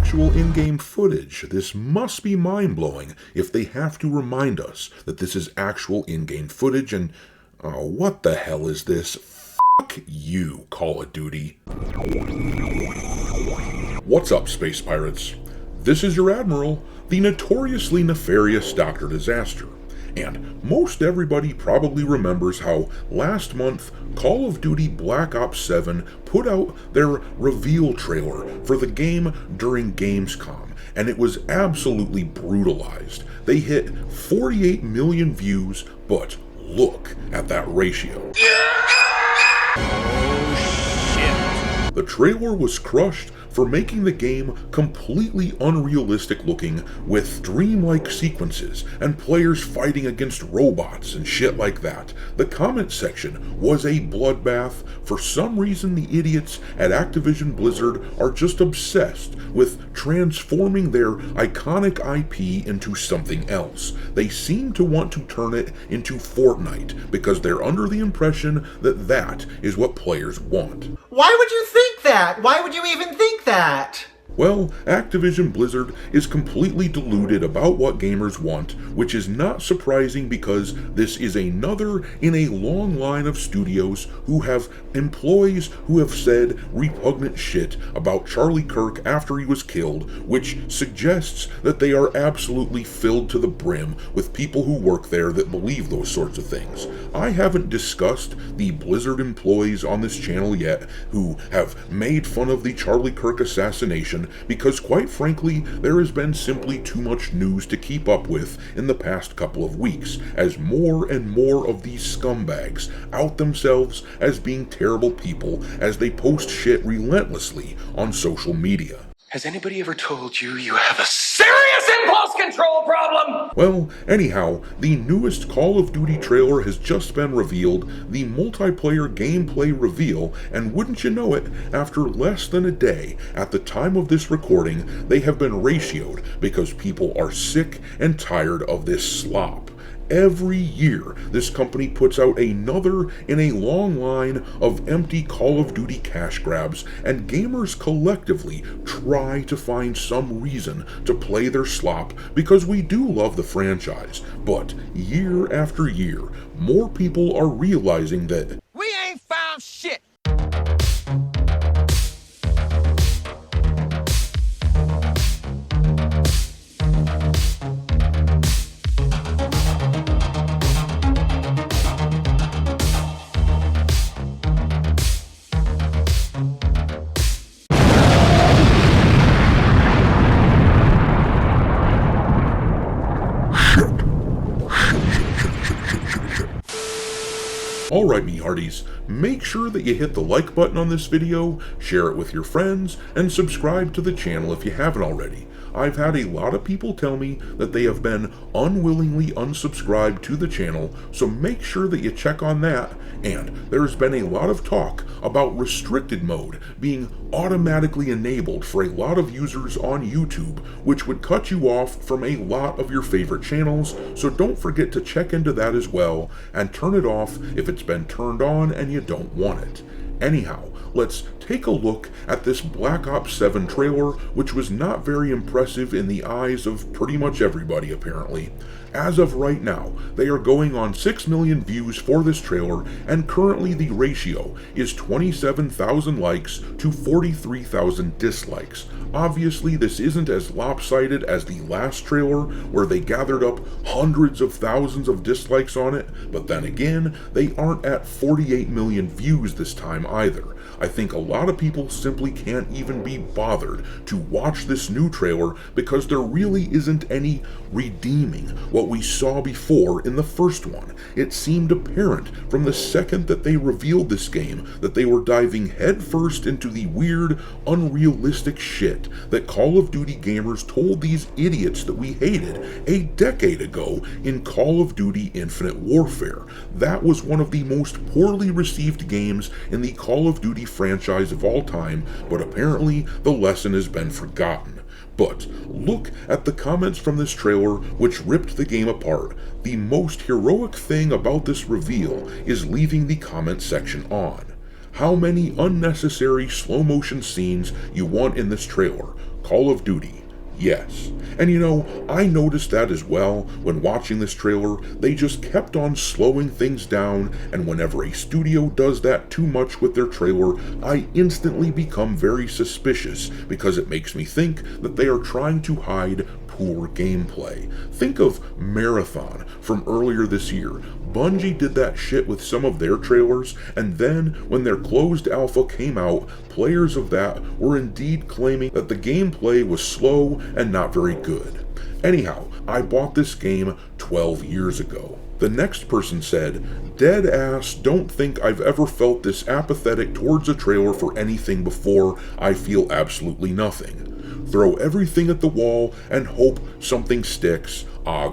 actual in-game footage. This must be mind-blowing if they have to remind us that this is actual in-game footage and... what the hell is this? Fuck you, Call of Duty. What's up, Space Pirates? This is your Admiral, the notoriously nefarious Dr. Disaster. And most everybody probably remembers how last month Call of Duty Black Ops 7 put out their reveal trailer for the game during Gamescom, and it was absolutely brutalized. They hit 48 million views, but look at that ratio. Oh, shit. The trailer was crushed for making the game completely unrealistic looking with dreamlike sequences and players fighting against robots and shit like that. The comment section was a bloodbath. For some reason, the idiots at Activision Blizzard are just obsessed with transforming their iconic IP into something else. They seem to want to turn it into Fortnite because they're under the impression that that is what players want. Why would you think that? Why would you even think that? Well, Activision Blizzard is completely deluded about what gamers want, which is not surprising because this is another in a long line of studios who have employees who have said repugnant shit about Charlie Kirk after he was killed, which suggests that they are absolutely filled to the brim with people who work there that believe those sorts of things. I haven't discussed the Blizzard employees on this channel yet who have made fun of the Charlie Kirk assassination, because quite frankly, there has been simply too much news to keep up with in the past couple of weeks, as more and more of these scumbags out themselves as being terrible people as they post shit relentlessly on social media. Has anybody ever told you you have a serious impulse control problem? Well, anyhow, the newest Call of Duty trailer has just been revealed, the multiplayer gameplay reveal, and wouldn't you know it, after less than a day at the time of this recording, they have been ratioed because people are sick and tired of this slop. Every year, this company puts out another in a long line of empty Call of Duty cash grabs, and gamers collectively try to find some reason to play their slop because we do love the franchise. But year after year, more people are realizing that we ain't found shit. Alright, me hearties, make sure that you hit the like button on this video, share it with your friends, and subscribe to the channel if you haven't already. I've had a lot of people tell me that they have been unwillingly unsubscribed to the channel, so make sure that you check on that. And there's been a lot of talk about restricted mode being automatically enabled for a lot of users on YouTube, which would cut you off from a lot of your favorite channels, so don't forget to check into that as well, and turn it off if it's been turned on and you don't want it. Anyhow, let's take a look at this Black Ops 7 trailer, which was not very impressive in the eyes of pretty much everybody apparently. As of right now, they are going on 6 million views for this trailer, and currently the ratio is 27,000 likes to 43,000 dislikes. Obviously, this isn't as lopsided as the last trailer, where they gathered up hundreds of thousands of dislikes on it, but then again, they aren't at 48 million views this time either. I think a lot of people simply can't even be bothered to watch this new trailer because there really isn't any redeeming what we saw before in the first one. It seemed apparent from the second that they revealed this game that they were diving headfirst into the weird, unrealistic shit that Call of Duty gamers told these idiots that we hated a decade ago in Call of Duty Infinite Warfare. That was one of the most poorly received games in the Call of Duty franchise of all time, but apparently the lesson has been forgotten. But look at the comments from this trailer, which ripped the game apart. The most heroic thing about this reveal is leaving the comment section on. how many unnecessary slow motion scenes you want in this trailer. Call of Duty. Yes. And you know, I noticed that as well when watching this trailer. They just kept on slowing things down, and whenever a studio does that too much with their trailer, I instantly become very suspicious because it makes me think that they are trying to hide poor gameplay. Think of Marathon from earlier this year. Bungie did that shit with some of their trailers, and then when their closed alpha came out, players of that were indeed claiming that the gameplay was slow and not very good. Anyhow, I bought this game 12 years ago. The next person said, "Dead ass, don't think I've ever felt this apathetic towards a trailer for anything before. I feel absolutely nothing. Throw everything at the wall and hope something sticks.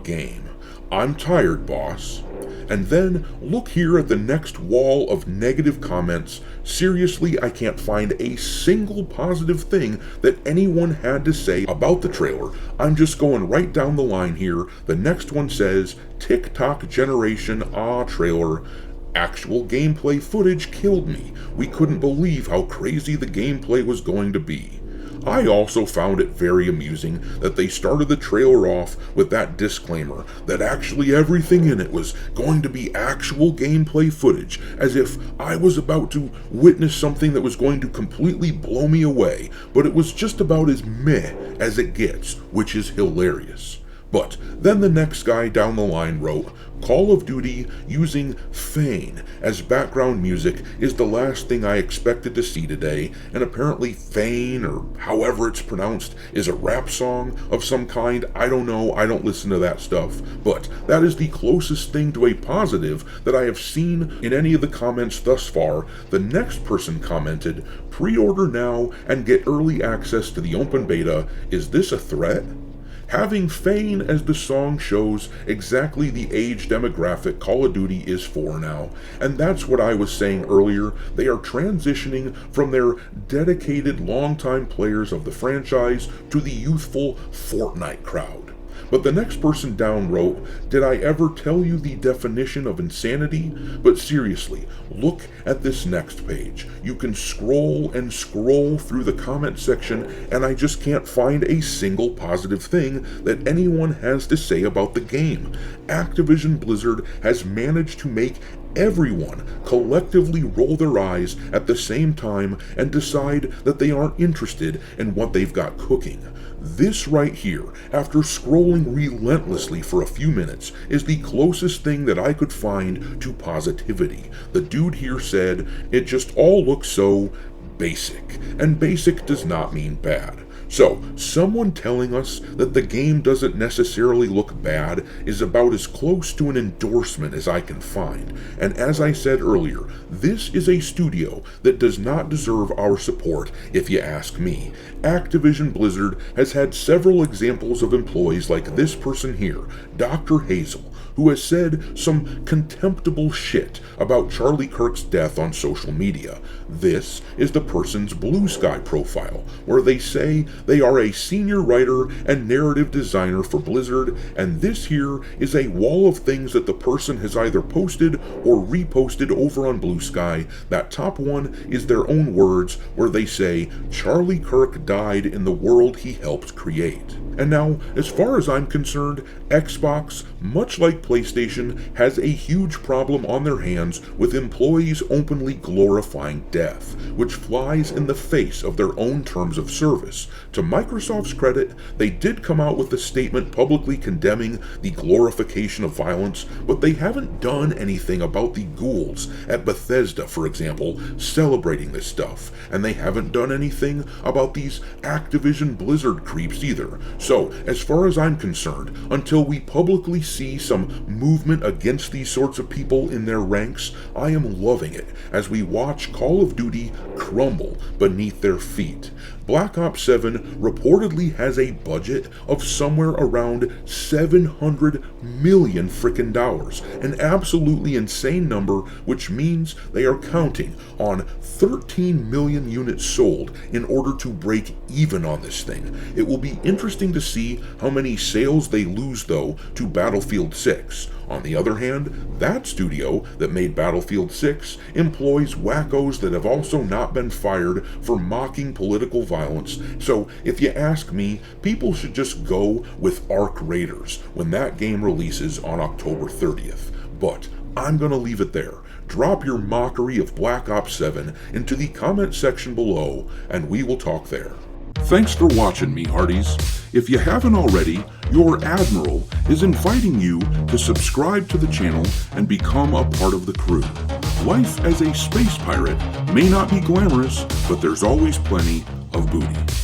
Game. I'm tired, boss." And then look here at the next wall of negative comments. Seriously, I can't find a single positive thing that anyone had to say about the trailer. I'm just going right down the line here. The next one says, "TikTok generation, trailer. Actual gameplay footage killed me. We couldn't believe how crazy the gameplay was going to be." I also found it very amusing that they started the trailer off with that disclaimer that actually everything in it was going to be actual gameplay footage, as if I was about to witness something that was going to completely blow me away, but it was just about as meh as it gets, which is hilarious. But then the next guy down the line wrote, "Call of Duty using Fane as background music is the last thing I expected to see today," and apparently Fane, or however it's pronounced, is a rap song of some kind. I don't know, I don't listen to that stuff, but that is the closest thing to a positive that I have seen in any of the comments thus far. The next person commented, "Pre-order now and get early access to the open beta. Is this a threat?" Having Fane as the song shows exactly the age demographic Call of Duty is for now, and that's what I was saying earlier. They are transitioning from their dedicated longtime players of the franchise to the youthful Fortnite crowd. But the next person down wrote, "Did I ever tell you the definition of insanity?" But seriously, look at this next page. You can scroll and scroll through the comment section, and I just can't find a single positive thing that anyone has to say about the game. Activision Blizzard has managed to make everyone collectively roll their eyes at the same time and decide that they aren't interested in what they've got cooking. This right here, after scrolling relentlessly for a few minutes, is the closest thing that I could find to positivity. The dude here said, "It just all looks so basic," and basic does not mean bad. So, someone telling us that the game doesn't necessarily look bad is about as close to an endorsement as I can find. And as I said earlier, this is a studio that does not deserve our support, if you ask me. Activision Blizzard has had several examples of employees like this person here, Dr. Hazel, who has said some contemptible shit about Charlie Kirk's death on social media. This is the person's Blue Sky profile, where they say they are a senior writer and narrative designer for Blizzard, and this here is a wall of things that the person has either posted or reposted over on Blue Sky. That top one is their own words, where they say, "Charlie Kirk died in the world he helped create." And now, as far as I'm concerned, Xbox, much like PlayStation, has a huge problem on their hands with employees openly glorifying death, which flies in the face of their own terms of service. To Microsoft's credit, they did come out with a statement publicly condemning the glorification of violence, but they haven't done anything about the ghouls at Bethesda, for example, celebrating this stuff, and they haven't done anything about these Activision Blizzard creeps either. So, as far as I'm concerned, until we publicly see some movement against these sorts of people in their ranks, I am loving it as we watch Call of Duty crumble beneath their feet. Black Ops 7 reportedly has a budget of somewhere around $700 million frickin' dollars, an absolutely insane number, which means they are counting on 13 million units sold in order to break even on this thing. It will be interesting to see how many sales they lose though to Battlefield 6. On the other hand, that studio that made Battlefield 6 employs wackos that have also not been fired for mocking political violence, so if you ask me, people should just go with Arc Raiders when that game releases on October 30th. But I'm gonna leave it there. Drop your mockery of Black Ops 7 into the comment section below, and we will talk there. Thanks for watching me, Hearties. If you haven't already, your Admiral is inviting you to subscribe to the channel and become a part of the crew. Life as a space pirate may not be glamorous, but there's always plenty of booty.